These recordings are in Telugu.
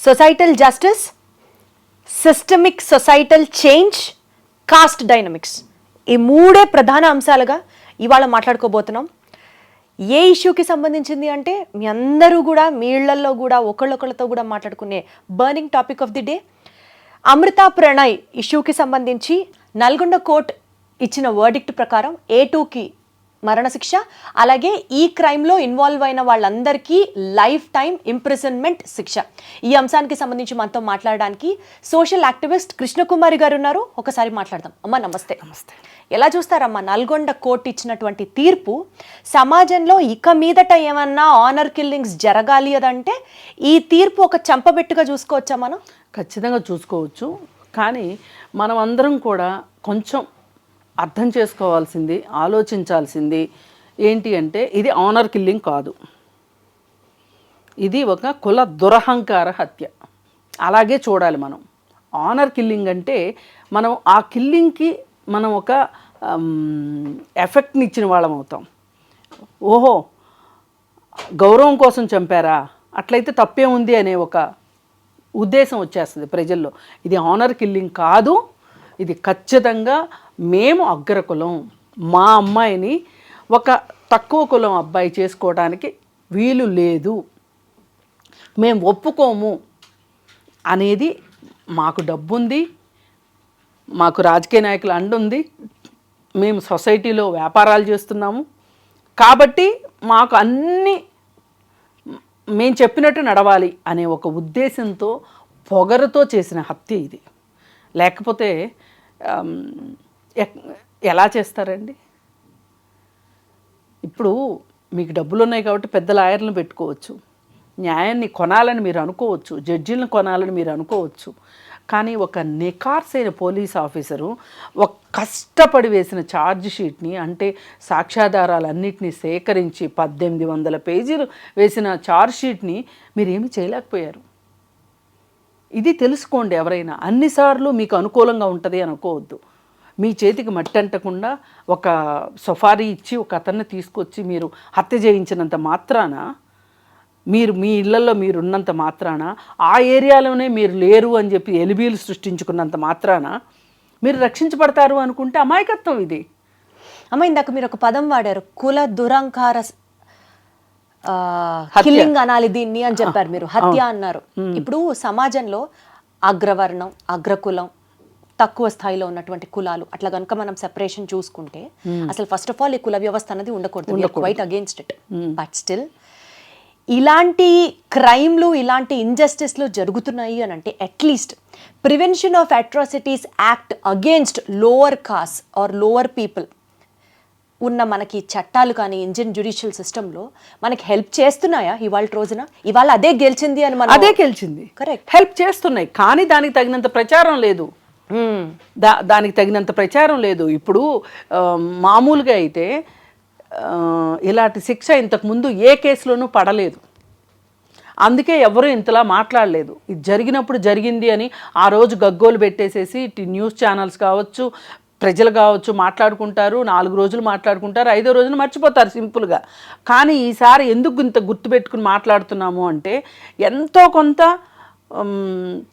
Societal justice, systemic societal change, cost dynamics, ఈ మూడే ప్రధాన అంశాలుగా ఇవాళ మాట్లాడుకోబోతున్నాం. ఏ ఇష్యూకి సంబంధించింది అంటే మీ అందరూ కూడా మీ ఇళ్లలో కూడా ఒకళ్ళొకళ్ళతో కూడా మాట్లాడుకునే burning topic of the day, Amrutha Pranay ఇష్యూకి సంబంధించి నల్గొండ కోర్ట్ ఇచ్చిన వర్డిక్ట్ ప్రకారం A2కి మరణశిక్ష, అలాగే ఈ క్రైమ్లో ఇన్వాల్వ్ అయిన వాళ్ళందరికీ లైఫ్ టైం ఇంప్రిజన్మెంట్ శిక్ష. ఈ అంశానికి సంబంధించి మనతో మాట్లాడడానికి సోషల్ యాక్టివిస్ట్ కృష్ణకుమారి గారు ఉన్నారు. ఒకసారి మాట్లాడదాం. అమ్మ నమస్తే. నమస్తే. ఎలా చూస్తారమ్మా నల్గొండ కోర్టు ఇచ్చినటువంటి తీర్పు? సమాజంలో ఇక మీదట ఏమన్నా ఆనర్ కిల్లింగ్స్ జరగాలి అదంటే ఈ తీర్పు ఒక చంపబెట్టుగా చూసుకోవచ్చా మనం? ఖచ్చితంగా చూసుకోవచ్చు. కానీ మనం అందరం కూడా కొంచెం అర్థం చేసుకోవాల్సింది, ఆలోచించాల్సింది ఏంటి అంటే ఇది ఆనర్ కిల్లింగ్ కాదు, ఇది ఒక కుల దురహంకార హత్య. అలాగే చూడాలి మనం. ఆనర్ కిల్లింగ్ అంటే మనం ఆ కిల్లింగ్కి మనం ఒక ఎఫెక్ట్ని ఇచ్చిన వాళ్ళం అవుతాం. ఓహో గౌరవం కోసం చంపారా, అట్లయితే తప్పే ఉంది అనే ఒక ఉద్దేశం వచ్చేస్తుంది ప్రజల్లో. ఇది ఆనర్ కిల్లింగ్ కాదు, ఇది ఖచ్చితంగా మేము అగ్రకులం, మా అమ్మాయిని ఒక తక్కువ కులం అబ్బాయి చేసుకోవడానికి వీలు లేదు, మేము ఒప్పుకోము అనేది. మాకు డబ్బు ఉంది, మాకు రాజకీయ నాయకుల అండ ఉంది, మేము సొసైటీలో వ్యాపారాలు చేస్తున్నాము కాబట్టి మాకు అన్నీ మేము చెప్పినట్టు నడవాలి అనే ఒక ఉద్దేశంతో పొగరుతో చేసిన హత్య ఇది. లేకపోతే ఎలా చేస్తారండి? ఇప్పుడు మీకు డబ్బులు ఉన్నాయి కాబట్టి పెద్ద లాయర్లను పెట్టుకోవచ్చు, న్యాయాన్ని కొనాలని మీరు అనుకోవచ్చు, జడ్జీలను కొనాలని మీరు అనుకోవచ్చు. కానీ ఒక నికార్సైన పోలీస్ ఆఫీసరు ఒక కష్టపడి వేసిన ఛార్జ్ షీట్ని, అంటే సాక్ష్యాధారాలన్నింటినీ సేకరించి 1800 పేజీలు వేసిన ఛార్జ్ షీట్ని మీరేమీ చేయలేకపోయారు. ఇది తెలుసుకోండి ఎవరైనా. అన్నిసార్లు మీకు అనుకూలంగా ఉంటుంది అనుకోవద్దు. మీ చేతికి మట్టి అంటకుండా ఒక సఫారీ ఇచ్చి ఒక అతన్ని తీసుకొచ్చి మీరు హత్య చేయించినంత మాత్రాన, మీరు మీ ఇళ్లలో మీరు ఉన్నంత మాత్రాన, ఆ ఏరియాలోనే మీరు లేరు అని చెప్పి ఎలిబీలు సృష్టించుకున్నంత మాత్రాన మీరు రక్షించబడతారు అనుకుంటే అమాయకత్వం ఇది. అమ్మ ఇందాక మీరు ఒక పదం వాడారు, కుల దురంకార కిల్లింగ్ అనాలి దీన్ని అని చెప్పారు మీరు, హత్య అన్నారు. ఇప్పుడు సమాజంలో అగ్రవర్ణం, అగ్రకులం, తక్కువ స్థాయిలో ఉన్నటువంటి కులాలు అట్లా కనుక మనం సెపరేషన్ చూసుకుంటే అసలు ఫస్ట్ ఆఫ్ ఆల్ ఈ కుల వ్యవస్థ అనేది ఉండకూడదు. Quite against it. But still ఇలాంటి క్రైమ్లు, ఇలాంటి ఇంజస్టిస్లు జరుగుతున్నాయి అని అంటే at least prevention of atrocities act against lower caste or lower people ఉన్న మనకి చట్టాలు కానీ ఇండియన్ జ్యుడిషియల్ సిస్టంలో మనకి హెల్ప్ చేస్తున్నాయా ఇవాళ రోజున? ఇవాళ అదే గెలిచింది అని మనం అదే గెలిచింది, కరెక్ట్, హెల్ప్ చేస్తున్నాయి. కానీ దానికి తగినంత ప్రచారం లేదు, దానికి తగినంత ప్రచారం లేదు. ఇప్పుడు మామూలుగా అయితే ఇలాంటి శిక్ష ఇంతకుముందు ఏ కేసులోనూ పడలేదు, అందుకే ఎవరు ఇంతలా మాట్లాడలేదు. ఇది జరిగినప్పుడు జరిగింది అని ఆ రోజు గగ్గోలు పెట్టేసేసి న్యూస్ ఛానల్స్ కావచ్చు, ప్రజలు కావచ్చు మాట్లాడుకుంటారు, 4 రోజులు మాట్లాడుకుంటారు, 5వ రోజున మర్చిపోతారు సింపుల్గా. కానీ ఈసారి ఎందుకు ఇంత గుర్తుపెట్టుకుని మాట్లాడుతున్నాము అంటే ఎంతో కొంత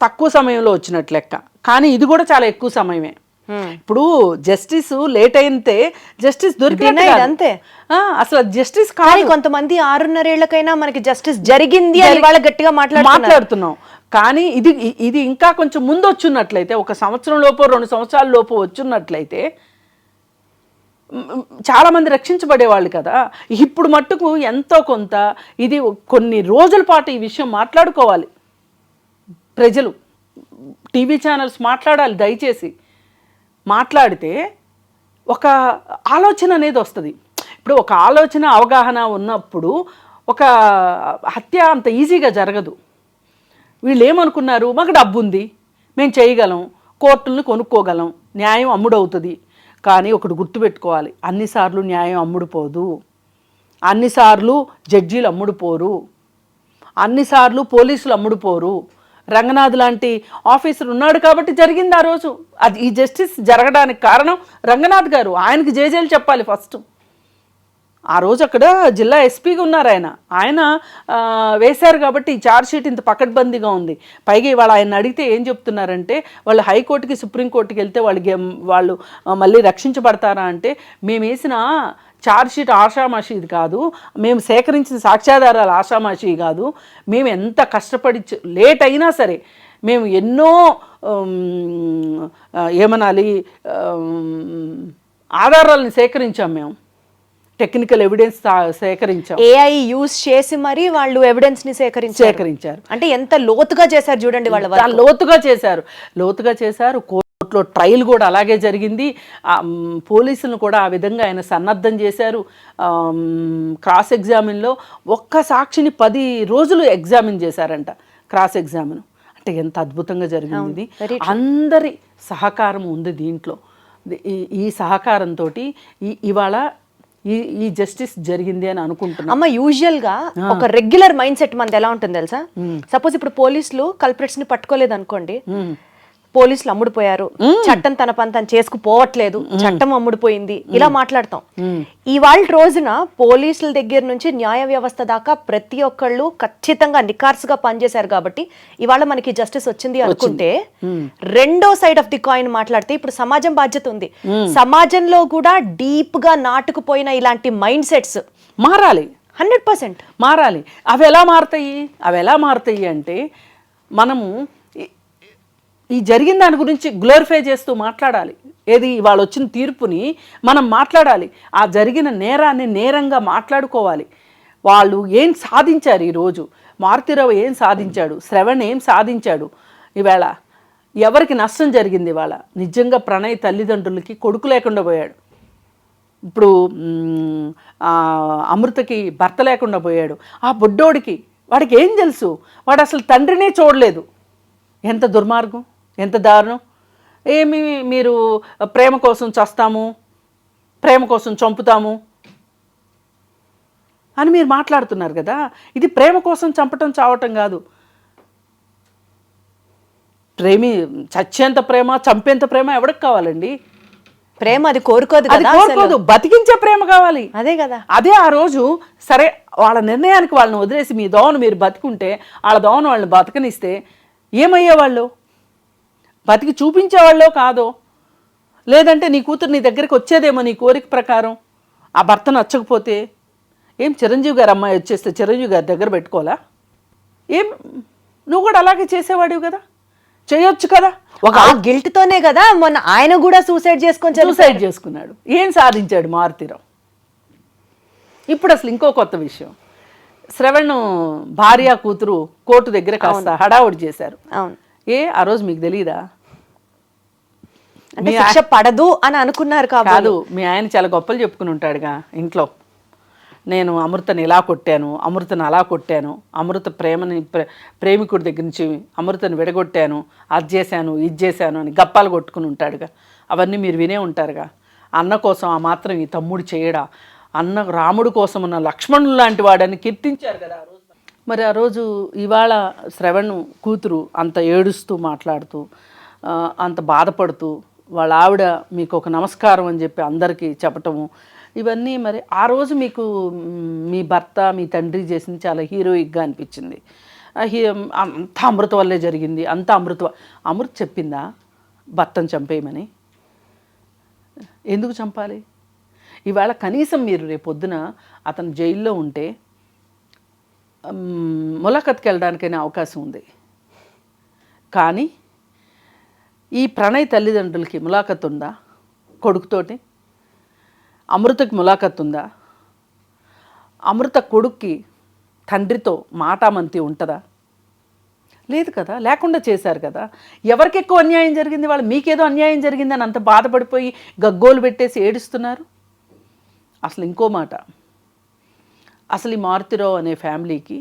తక్కువ సమయంలో వచ్చినట్లు లెక్క, కానీ ఇది కూడా చాలా ఎక్కువ సమయమే. ఇప్పుడు జస్టిస్ లేట్ అయితే జస్టిస్ దొరికింది అంతే. అసలు జస్టిస్ కానీ కొంతమంది 6.5 ఏళ్లకైనా మనకి జస్టిస్ జరిగింది అని వాళ్ళ గట్టిగా మాట్లాడుతున్నాం. కానీ ఇది ఇంకా కొంచెం ముందు వచ్చున్నట్లయితే, 1 సంవత్సరం లోపు 2 సంవత్సరాల లోపు వచ్చున్నట్లయితే చాలామంది రక్షించబడేవాళ్ళు కదా. ఇప్పుడు మట్టుకు ఎంతో కొంత ఇది కొన్ని రోజుల పాటు ఈ విషయం మాట్లాడుకోవాలి ప్రజలు, టీవీ ఛానల్స్ మాట్లాడాలి. దయచేసి మాట్లాడితే ఒక ఆలోచన అనేది వస్తుంది. ఇప్పుడు ఒక ఆలోచన అవగాహన ఉన్నప్పుడు ఒక హత్య అంత ఈజీగా జరగదు. వీళ్ళు ఏమనుకున్నారు, మాకు డబ్బు ఉంది, మేము చేయగలం, కోర్టులను కొనుక్కోగలం, న్యాయం అమ్ముడవుతుంది. కానీ ఒకటి గుర్తుపెట్టుకోవాలి, అన్నిసార్లు న్యాయం అమ్ముడుపోదు, అన్నిసార్లు జడ్జీలు అమ్ముడుపోరు, అన్నిసార్లు పోలీసులు అమ్ముడుపోరు. రంగనాథ్ లాంటి ఆఫీసర్ ఉన్నాడు కాబట్టి జరిగింది ఆ రోజు. అది ఈ జస్టిస్ జరగడానికి కారణం రంగనాథ్ గారు. ఆయనకి జేజేలు చెప్పాలి ఫస్ట్. ఆ రోజు అక్కడ జిల్లా ఎస్పీగా ఉన్నారు ఆయన వేశారు కాబట్టి ఈ ఛార్జ్షీట్ ఇంత పకడ్బందీగా ఉంది. పైగా ఇవాళ ఆయన అడిగితే ఏం చెప్తున్నారంటే వాళ్ళు హైకోర్టుకి సుప్రీంకోర్టుకి వెళ్తే వాళ్ళు మళ్ళీ రక్షించబడతారా అంటే, మేము వేసిన ఛార్జ్షీట్ ఆషామాషిది కాదు, మేము సేకరించిన సాక్ష్యాధారాలు ఆషామాషి కాదు, మేము ఎంత కష్టపడి లేట్ అయినా సరే మేము ఎన్నో ఏమనాలి ఆధారాలను సేకరించాం, మేము టెక్నికల్ ఎవిడెన్స్ సేకరించాం. ఏఐ యూజ్ చేసి మరి వాళ్ళు ఎవిడెన్స్ ని సేకరించారు. అంటే ఎంత లోతుగా చేశారు చూడండి, వాళ్ళు లోతుగా చేశారు. కోర్టులో ట్రయల్ కూడా అలాగే జరిగింది. పోలీసులను కూడా ఆ విధంగా ఆయన సన్నద్ధం చేశారు. క్రాస్ ఎగ్జామిన్లో ఒక్క సాక్షిని 10 రోజులు ఎగ్జామిన్ చేశారంట, క్రాస్ ఎగ్జామిన్. అంటే ఎంత అద్భుతంగా జరిగింది. అందరి సహకారం ఉంది దీంట్లో. ఈ సహకారంతో ఇవాళ ఈ జస్టిస్ జరిగింది అని అనుకుంటున్నాం. అమ్మ, యూజువల్ గా ఒక రెగ్యులర్ మైండ్ సెట్ మనది ఎలా ఉంటుంది తెలుసా? సపోజ్ ఇప్పుడు పోలీసులు కల్ప్రిట్స్ ని పట్టుకోలేదు అనుకోండి, పోలీసులు అమ్ముడుపోయారు, చట్టం తన పని తను చేసుకుపోవట్లేదు, చట్టం అమ్ముడుపోయింది, ఇలా మాట్లాడతాం. ఇవాళ రోజున పోలీసుల దగ్గర నుంచి న్యాయ వ్యవస్థ దాకా ప్రతి ఒక్కళ్ళు ఖచ్చితంగా నికార్సుగా పనిచేశారు కాబట్టి ఇవాళ మనకి జస్టిస్ వచ్చింది అనుకుంటే, రెండో సైడ్ ఆఫ్ ది కాయిన్ మాట్లాడితే ఇప్పుడు సమాజం బాధ్యత ఉంది. సమాజంలో కూడా డీప్ గా నాటుకుపోయిన ఇలాంటి మైండ్ సెట్స్ మారాలి, 100% మారాలి. అవి ఎలా మారుతాయి అంటే, మనము ఈ జరిగిన దాని గురించి గ్లోరిఫై చేస్తూ మాట్లాడాలి. ఏది ఇవాళ వచ్చిన తీర్పుని మనం మాట్లాడాలి. ఆ జరిగిన నేరాన్ని నేరంగా మాట్లాడుకోవాలి. వాళ్ళు ఏం సాధించారు ఈరోజు, మారుతీరావు ఏం సాధించాడు, శ్రవణ్ ఏం సాధించాడు, ఈవేళ ఎవరికి నష్టం జరిగింది. ఇవాళ నిజంగా ప్రణయ్ తల్లిదండ్రులకి కొడుకు లేకుండా పోయాడు. ఇప్పుడు అమృతకి భర్త లేకుండా పోయాడు. ఆ బుడ్డోడికి వాడికి ఏం తెలుసు, వాడు అసలు తండ్రినే చూడలేదు. ఎంత దుర్మార్గం, ఎంత దారుణం. ఏమి మీరు ప్రేమ కోసం చస్తాము, ప్రేమ కోసం చంపుతాము అని మీరు మాట్లాడుతున్నారు కదా. ఇది ప్రేమ కోసం చంపటం చావటం కాదు. చచ్చేంత ప్రేమ, చంపేంత ప్రేమ ఎవరికి కావాలండి? ప్రేమ అది కోరుకోదు, బతికించే ప్రేమ కావాలి. అదే కదా. అదే ఆ రోజు సరే వాళ్ళ నిర్ణయానికి వాళ్ళని వదిలేసి మీ దోవను మీరు బతికుంటే, వాళ్ళ దోవను వాళ్ళని బతకనిస్తే ఏమయ్యేవాళ్ళు? బతికి చూపించేవాళ్ళో కాదో, లేదంటే నీ కూతురు నీ దగ్గరికి వచ్చేదేమో నీ కోరిక ప్రకారం. ఆ భర్త నచ్చకపోతే ఏం చిరంజీవి గారు అమ్మాయి వచ్చేస్తే చిరంజీవి గారి దగ్గర పెట్టుకోవాలా? ఏం నువ్వు కూడా అలాగే చేసేవాడివి కదా, చేయొచ్చు కదా. ఒక గిల్ట్తోనే కదా మొన్న ఆయన కూడా సూసైడ్ చేసుకున్నాడు. ఏం సాధించాడు మారుతీరావు? ఇప్పుడు అసలు ఇంకో కొత్త విషయం, శ్రవణ్ భార్య కూతురు కోర్టు దగ్గర కాస్త హడావుడి చేశారు. అవును. ఆ రోజు మీకు తెలీదా? అంటే శిక్ష పడదు అని అనుకున్నారు కాదు, మీ ఆయన చాలా గొప్పలు చెప్పుకుని ఉంటాడుగా ఇంట్లో. నేను అమృతని ఇలా కొట్టాను, అమృతను అలా కొట్టాను, అమృత ప్రేమికుడి దగ్గర నుంచి అమృతను విడగొట్టాను, అది చేశాను ఇది చేశాను అని గప్పాలు కొట్టుకుని ఉంటాడుగా. అవన్నీ మీరు వినే ఉంటారుగా. అన్న కోసం ఆ మాత్రం ఈ తమ్ముడు చేయడా, అన్న రాముడు కోసం ఉన్న లక్ష్మణుడు లాంటి వాడని కీర్తించారు కదా ఆ రోజు. మరి ఆ రోజు ఇవాళ శ్రవణ్ కూతురు అంత ఏడుస్తూ మాట్లాడుతూ, అంత బాధపడుతూ, వాళ్ళ ఆవిడ మీకు ఒక నమస్కారం అని చెప్పి అందరికీ చెప్పటము, ఇవన్నీ మరి ఆ రోజు మీకు మీ భర్త మీ తండ్రి చేసింది చాలా హీరోయిక్గా అనిపించింది. అంత అమృత వల్లే జరిగింది, అంత అమృత చెప్పిందా భర్తను చంపేయమని? ఎందుకు చంపాలి? ఇవాళ కనీసం మీరు రేపొద్దున అతను జైల్లో ఉంటే ములాఖత్కి వెళ్ళడానికైనా అవకాశం ఉంది. కానీ ఈ ప్రణయ్ తల్లిదండ్రులకి ములాఖత్ ఉందా? కొడుకుతోటి అమృతకి ములాఖత్ ఉందా? అమృత కొడుక్కి తండ్రితో మాటామంతి ఉంటుందా? లేదు కదా, లేకుండా చేశారు కదా. ఎవరికి ఎక్కువ అన్యాయం జరిగింది? వాళ్ళు మీకేదో అన్యాయం జరిగిందని అంత బాధపడిపోయి గగ్గోలు పెట్టేసి ఏడుస్తున్నారు. అసలు ఇంకో మాట, అసలు ఈ మారుతీరావు అనే ఫ్యామిలీకి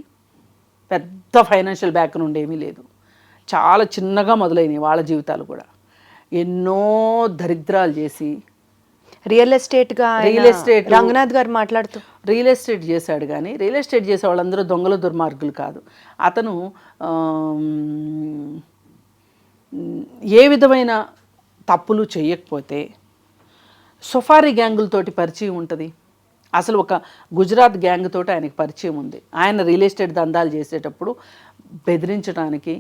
పెద్ద ఫైనాన్షియల్ బ్యాక్గ్రౌండ్ ఏమీ లేదు. చాలా చిన్నగా మొదలైనవి వాళ్ళ జీవితాలు కూడా. ఎన్నో దరిద్రాలు చేసి రియల్ ఎస్టేట్ రంగనాథ్ గారు మాట్లాడుతూ రియల్ ఎస్టేట్ చేశాడు. కానీ రియల్ ఎస్టేట్ చేసే వాళ్ళందరూ దొంగల దుర్మార్గులు కాదు. అతను ఏ విధమైన తప్పులు చేయకపోతే సఫారీ గ్యాంగులతోటి పరిచయం ఉంటుంది. అసలు ఒక గుజరాత్ గ్యాంగ్ తోటి ఆయనకి పరిచయం ఉంది. ఆయన రియల్ ఎస్టేట్ దందాలు చేసేటప్పుడు బెదిరించడానికి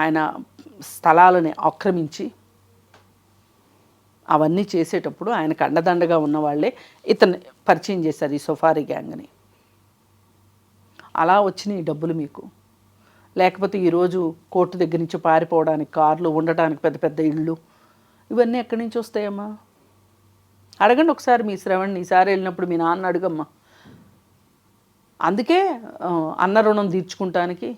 ఆయన స్థలాలని ఆక్రమించి అవన్నీ చేసేటప్పుడు ఆయనకు అండదండగా ఉన్న వాళ్ళే ఇతన్ని పరిచయం చేశారు, ఈ సఫారీ గ్యాంగ్ని. అలా వచ్చిన ఈ డబ్బులు మీకు. లేకపోతే ఈరోజు కోర్టు దగ్గర నుంచి పారిపోవడానికి కార్లు, ఉండటానికి పెద్ద పెద్ద ఇళ్ళు, ఇవన్నీ ఎక్కడి నుంచి వస్తాయమ్మా? అడగండి ఒకసారి మీ శ్రవణ్ని. ఈసారి వెళ్ళినప్పుడు మీ నాన్న అడుగమ్మా. అందుకే అన్న రుణం తీర్చుకుంటానికి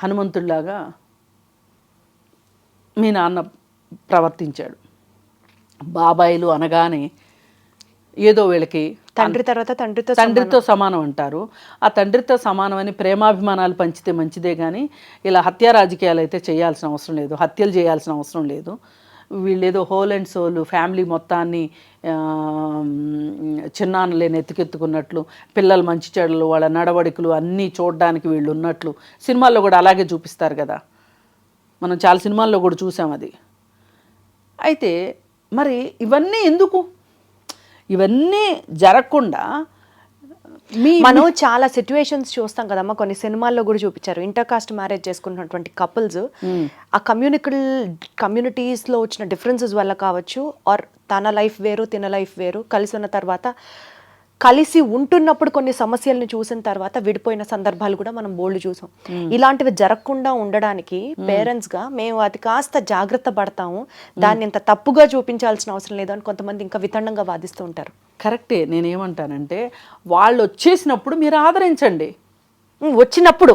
హనుమంతుడిలాగా మీ నాన్న ప్రవర్తించాడు. బాబాయిలు అనగానే ఏదో వీళ్ళకి తండ్రి తర్వాత తండ్రితో సమానం అంటారు. ఆ తండ్రితో సమానం అని ప్రేమాభిమానాలు పంచితే మంచిదే కానీ ఇలా హత్యా రాజకీయాలు అయితే చేయాల్సిన అవసరం లేదు, హత్యలు చేయాల్సిన అవసరం లేదు. వీళ్ళేదో హోల్ అండ్ సోల్ ఫ్యామిలీ మొత్తాన్ని చిన్నాన్నలేని ఎత్తుకెత్తుకున్నట్లు, పిల్లలు మంచి చెడులు, వాళ్ళ నడవడికలు అన్నీ చూడడానికి వీళ్ళు ఉన్నట్లు సినిమాల్లో కూడా అలాగే చూపిస్తారు కదా. మనం చాలా సినిమాల్లో కూడా చూసాం అది. అయితే మరి ఇవన్నీ ఎందుకు? ఇవన్నీ జరగకుండా మనం చాలా సిచ్యువేషన్స్ చూస్తాం కదమ్మా, కొన్ని సినిమాల్లో కూడా చూపించారు. ఇంటర్ కాస్ట్ మ్యారేజ్ చేసుకున్నటువంటి కపుల్స్ ఆ కమ్యూనిటీస్లో వచ్చిన డిఫరెన్సెస్ వల్ల కావచ్చు, ఆర్ తన లైఫ్ వేరు తిన లైఫ్ వేరు, కలిసి ఉన్న తర్వాత కలిసి ఉంటున్నప్పుడు కొన్ని సమస్యలను చూసిన తర్వాత విడిపోయిన సందర్భాలు కూడా మనం బోల్డ్ చూసాం. ఇలాంటివి జరగకుండా ఉండడానికి పేరెంట్స్ గా మేము అది కాస్త జాగ్రత్త పడతాము, దాన్ని ఇంత తప్పుగా చూపించాల్సిన అవసరం లేదు అని కొంతమంది ఇంకా వితండంగా వాదిస్తూ ఉంటారు. కరెక్టే. నేనేమంటానంటే వాళ్ళు వచ్చేసినప్పుడు మీరు ఆదరించండి. వచ్చినప్పుడు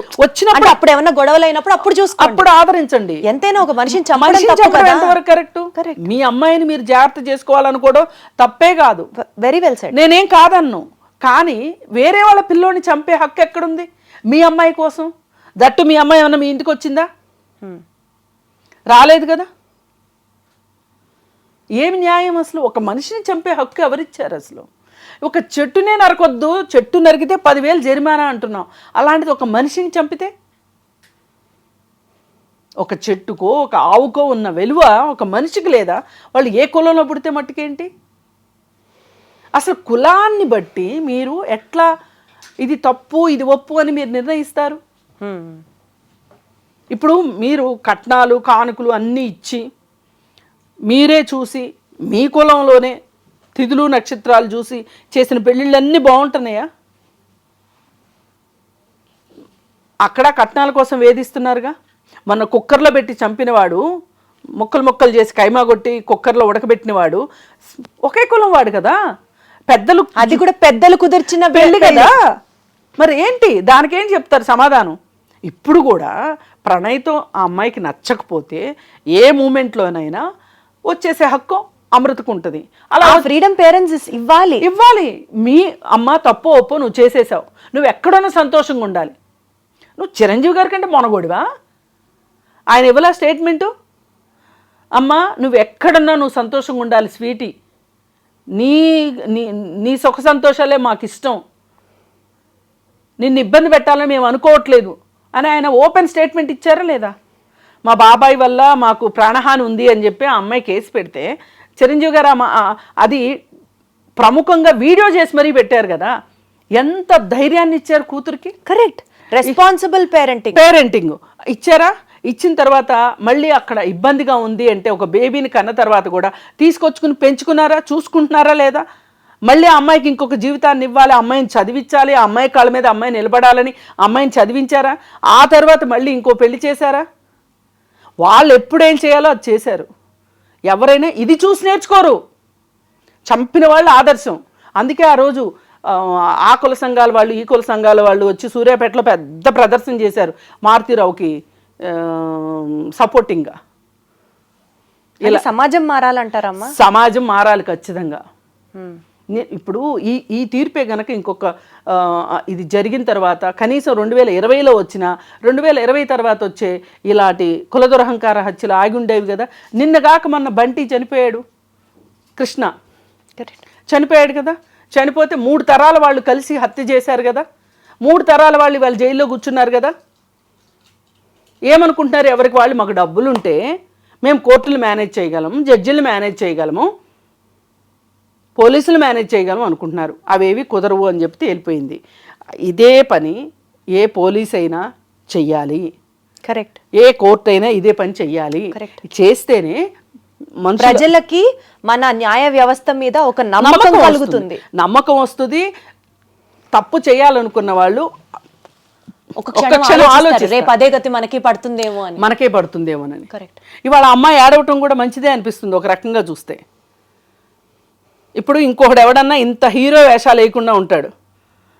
అప్పుడు ఏమన్నా గొడవలు అయినప్పుడు అప్పుడు చూసుకోండి, అప్పుడు ఆదరించండి. ఎంతైనా ఒక మనిషిని చంపడం ఎంతవరకు కరెక్ట్? మీ అమ్మాయిని మీరు జాగ్రత్త చేసుకోవాలనుకోవడం తప్పే కాదు. Very well said. నేనేం కాదన్ను, కానీ వేరే వాళ్ళ పిల్లోని చంపే హక్కు ఎక్కడుంది మీ అమ్మాయి కోసం? దట్టు మీ అమ్మాయి ఏమన్నా మీ ఇంటికి వచ్చిందా? రాలేదు కదా. ఏమి న్యాయం అసలు? ఒక మనిషిని చంపే హక్కు ఎవరిచ్చారు అసలు? ఒక చెట్టునే నరకొద్దు, చెట్టు నరికితే 10,000 జరిమానా అంటున్నాం. అలాంటిది ఒక మనిషిని చంపితే? ఒక చెట్టుకో ఒక ఆవుకో ఉన్న విలువ ఒక మనిషికి లేదా? వాళ్ళు ఏ కులంలో పుడితే మట్టుకేంటి? అసలు కులాన్ని బట్టి మీరు ఎట్లా ఇది తప్పు ఇది ఒప్పు అని మీరు నిర్ణయిస్తారు? ఇప్పుడు మీరు కట్నాలు కానుకలు అన్నీ ఇచ్చి మీరే చూసి మీ కులంలోనే తిథులు నక్షత్రాలు చూసి చేసిన పెళ్ళిళ్ళన్నీ బాగుంటున్నాయా? అక్కడ కట్నాల కోసం వేధిస్తున్నారుగా. మొన్న కుక్కర్లో పెట్టి చంపినవాడు, ముక్కలు చేసి కైమా కొట్టి కుక్కర్లో ఉడకబెట్టినవాడు ఒకే కులం వాడు కదా. పెద్దలు, అది కూడా పెద్దలు కుదిర్చిన పెళ్ళి కదా. మరి ఏంటి దానికేం చెప్తారు సమాధానం? ఇప్పుడు కూడా ప్రణయ్తో ఆ అమ్మాయికి నచ్చకపోతే ఏ మూమెంట్లోనైనా వచ్చేసే హక్కు అమృతకు ఉంటుంది. అలా ఫ్రీడమ్ పేరెంట్స్ ఇవ్వాలి. మీ అమ్మ తప్పు ఒప్పు నువ్వు చేసేసావు, నువ్వు ఎక్కడన్నా సంతోషంగా ఉండాలి. నువ్వు చిరంజీవి గారి కంటే మొనగోడివా? ఆయన ఇవ్వలా స్టేట్మెంటు? అమ్మ నువ్వు ఎక్కడన్నా నువ్వు సంతోషంగా ఉండాలి స్వీటీ, నీ నీ సుఖ సంతోషాలే మాకు ఇష్టం, నిన్ను ఇబ్బంది పెట్టాలని మేము అనుకోవట్లేదు అని ఆయన ఓపెన్ స్టేట్మెంట్ ఇచ్చారా లేదా? మా బాబాయ్ వల్ల మాకు ప్రాణహాని ఉంది అని చెప్పి ఆ అమ్మాయి కేసు పెడితే చిరంజీవి గారు అది ప్రముఖంగా వీడియో చేసి మరీ పెట్టారు కదా. ఎంత ధైర్యాన్ని ఇచ్చారు కూతురికి. కరెక్ట్. రెస్పాన్సిబుల్ పేరెంటింగ్ ఇచ్చారా? ఇచ్చిన తర్వాత మళ్ళీ అక్కడ ఇబ్బందిగా ఉంది అంటే ఒక బేబీని కన్న తర్వాత కూడా తీసుకొచ్చుకుని పెంచుకున్నారా? చూసుకుంటున్నారా లేదా? మళ్ళీ ఆ అమ్మాయికి ఇంకొక జీవితాన్ని ఇవ్వాలి, అమ్మాయిని చదివించాలి, ఆ అమ్మాయి కాళ్ళ మీద అమ్మాయి నిలబడాలని అమ్మాయిని చదివించారా? ఆ తర్వాత మళ్ళీ ఇంకో పెళ్లి చేశారా? వాళ్ళు ఎప్పుడేం చేయాలో అది చేశారు. ఎవరైనా ఇది చూసి నేర్చుకోరు. చంపిన వాళ్ళు ఆదర్శం. అందుకే ఆ రోజు ఆ కుల సంఘాల వాళ్ళు ఈ కుల సంఘాల వాళ్ళు వచ్చి సూర్యాపేటలో పెద్ద ప్రదర్శన చేశారు మారుతీరావుకి సపోర్టింగ్గా. ఇలా సమాజం మారాలంటారమ్మా? సమాజం మారాలి ఖచ్చితంగా. ఇప్పుడు ఈ తీర్పే గనక ఇంకొక ఇది జరిగిన తర్వాత కనీసం 2020లో వచ్చిన 2020 తర్వాత వచ్చే ఇలాంటి కులదురహంకార హత్యలు ఆగి ఉండేవి కదా. నిన్నగాక మొన్న బంటి చనిపోయాడు, కృష్ణ చనిపోయాడు కదా. చనిపోతే 3 తరాల వాళ్ళు కలిసి హత్య చేశారు కదా. 3 తరాల వాళ్ళు వాళ్ళు జైల్లో కూర్చున్నారు కదా. ఏమనుకుంటున్నారు? ఎవరికి వాళ్ళు మాకు డబ్బులు ఉంటే మేము కోర్టులు మేనేజ్ చేయగలము, జడ్జిలు మేనేజ్ చేయగలము, పోలీసులు మేనేజ్ చేయగలం అనుకుంటున్నారు. అవేవి కుదరవు అని చెప్తే వెళ్ళిపోయింది. ఇదే పని ఏ పోలీస్ అయినా చెయ్యాలి, కరెక్ట్. ఏ కోర్టు అయినా ఇదే పని చెయ్యాలి. చేస్తేనే ప్రజలకి మన న్యాయ వ్యవస్థ మీద ఒక నమ్మకం కలుగుతుంది, నమ్మకం వస్తుంది. తప్పు చేయాలనుకున్న వాళ్ళు ఒక క్షణం ఆలోచిస్తారు, రేపు అదే గతి మనకే పడుతుందేమోనని. కరెక్ట్. ఇవాళ అమ్మాయి ఏడవటం కూడా మంచిదే అనిపిస్తుంది ఒక రకంగా చూస్తే. ఇప్పుడు ఇంకొకడు ఎవడన్నా ఇంత హీరో వేషాలు వేయకుండా ఉంటాడు.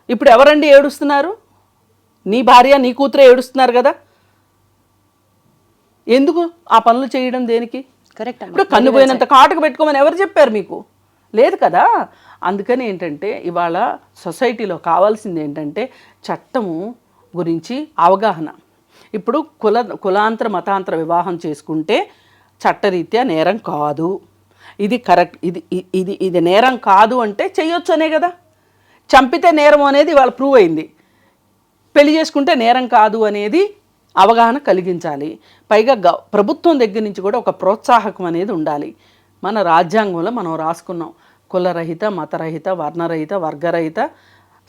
ఇప్పుడు ఎవరండి ఏడుస్తున్నారు? నీ భార్య నీ కూతురే ఏడుస్తున్నారు కదా. ఎందుకు ఆ పనులు చేయడం దేనికి? కరెక్ట్. ఇప్పుడు కన్ను పోయినంత కాటుకు పెట్టుకోమని ఎవరు చెప్పారు మీకు? లేదు కదా. అందుకని ఏంటంటే ఇవాళ సొసైటీలో కావాల్సింది ఏంటంటే చట్టము గురించి అవగాహన. ఇప్పుడు కులాంతర మతాంతర వివాహం చేసుకుంటే చట్టరీత్యా నేరం కాదు, ఇది కరెక్ట్, ఇది నేరం కాదు అంటే చెయ్యొచ్చు అనే కదా. చంపితే నేరం అనేది ఇవాళ ప్రూవ్ అయింది. పెళ్లి చేసుకుంటే నేరం కాదు అనేది అవగాహన కలిగించాలి. పైగా ప్రభుత్వం దగ్గర నుంచి కూడా ఒక ప్రోత్సాహకం అనేది ఉండాలి. మన రాజ్యాంగంలో మనం రాసుకున్నాం, కులరహిత, మతరహిత, వర్ణరహిత, వర్గరహిత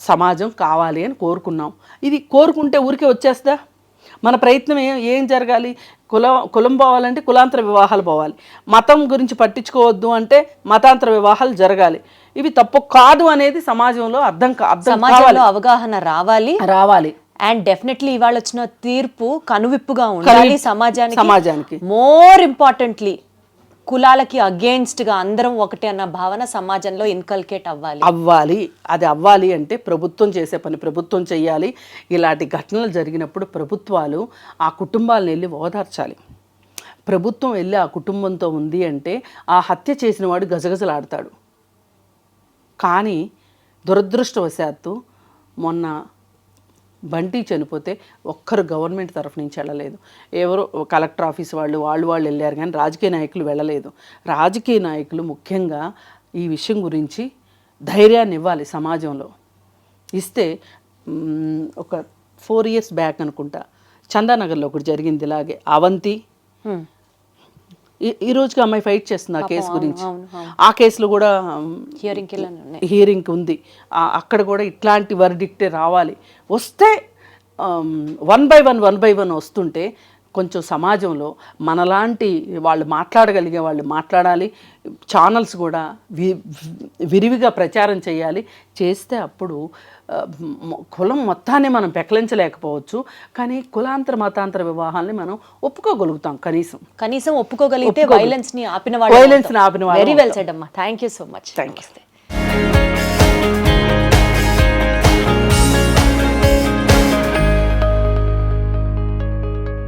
సమాజం కావాలి అని కోరుకున్నాం. ఇది కోరుకుంటే ఊరికే వచ్చేస్తుందా? మన ప్రయత్నం ఏం జరగాలి? కులం పోవాలంటే కులాంతర వివాహాలు పోవాలి, మతం గురించి పట్టించుకోవద్దు అంటే మతాంతర వివాహాలు జరగాలి. ఇవి తప్పు కాదు అనేది సమాజంలో సమాజంలో అవగాహన రావాలి. అండ్ డెఫినెట్లీ ఇవాళ వచ్చిన తీర్పు కనువిప్పుగా ఉండాలి సమాజానికి. మోర్ ఇంపార్టెంట్లీ కులాలకి అగేన్స్ట్ గా అందరం ఒకటే అన్న భావన సమాజంలో ఇన్కల్కేట్ అవ్వాలి. అది అవ్వాలి అంటే ప్రభుత్వం చేసే పని ప్రభుత్వం చెయ్యాలి. ఇలాంటి ఘటనలు జరిగినప్పుడు ప్రభుత్వాలు ఆ కుటుంబాలను వెళ్ళి ఓదార్చాలి. ప్రభుత్వం వెళ్ళి ఆ కుటుంబంతో ఉంది అంటే ఆ హత్య చేసిన వాడు గజగజలాడతాడు. కానీ దురదృష్టవశాత్తు మొన్న బంటి చనిపోతే ఒక్కరు గవర్నమెంట్ తరఫు నుంచి వెళ్ళలేదు. ఎవరో కలెక్టర్ ఆఫీస్ వాళ్ళు వెళ్ళారు, కానీ రాజకీయ నాయకులు వెళ్ళలేదు. రాజకీయ నాయకులు ముఖ్యంగా ఈ విషయం గురించి ధైర్యాన్ని ఇవ్వాలి సమాజంలో. ఇస్తే ఒక 4 years బ్యాక్ అనుకుంటా చందానగర్లో ఒకటి జరిగింది ఇలాగే. అవంతి ఈ రోజుకి అమ్మాయి ఫైట్ చేస్తుంది ఆ కేసు గురించి. ఆ కేసులో కూడా హియరింగ్ ఉంది. అక్కడ కూడా ఇట్లాంటి వర్డిక్టే రావాలి. వస్తే 1 by 1 వస్తుంటే కొంచెం సమాజంలో మనలాంటి వాళ్ళు మాట్లాడగలిగే వాళ్ళు మాట్లాడాలి. ఛానల్స్ కూడా విరివిగా ప్రచారం చేయాలి. చేస్తే అప్పుడు కులం మొత్తాన్ని మనం పెకలించలేకపోవచ్చు, కానీ కులాంతర మతాంతర వివాహాన్ని మనం ఒప్పుకోగలుగుతాం. కనీసం ఒప్పుకోగలిగితే వైలెన్స్ ని ఆపిన వాళ్ళు. వెరీ వెల్ సెడ్ అమ్మా. Thank you so much. Thank you.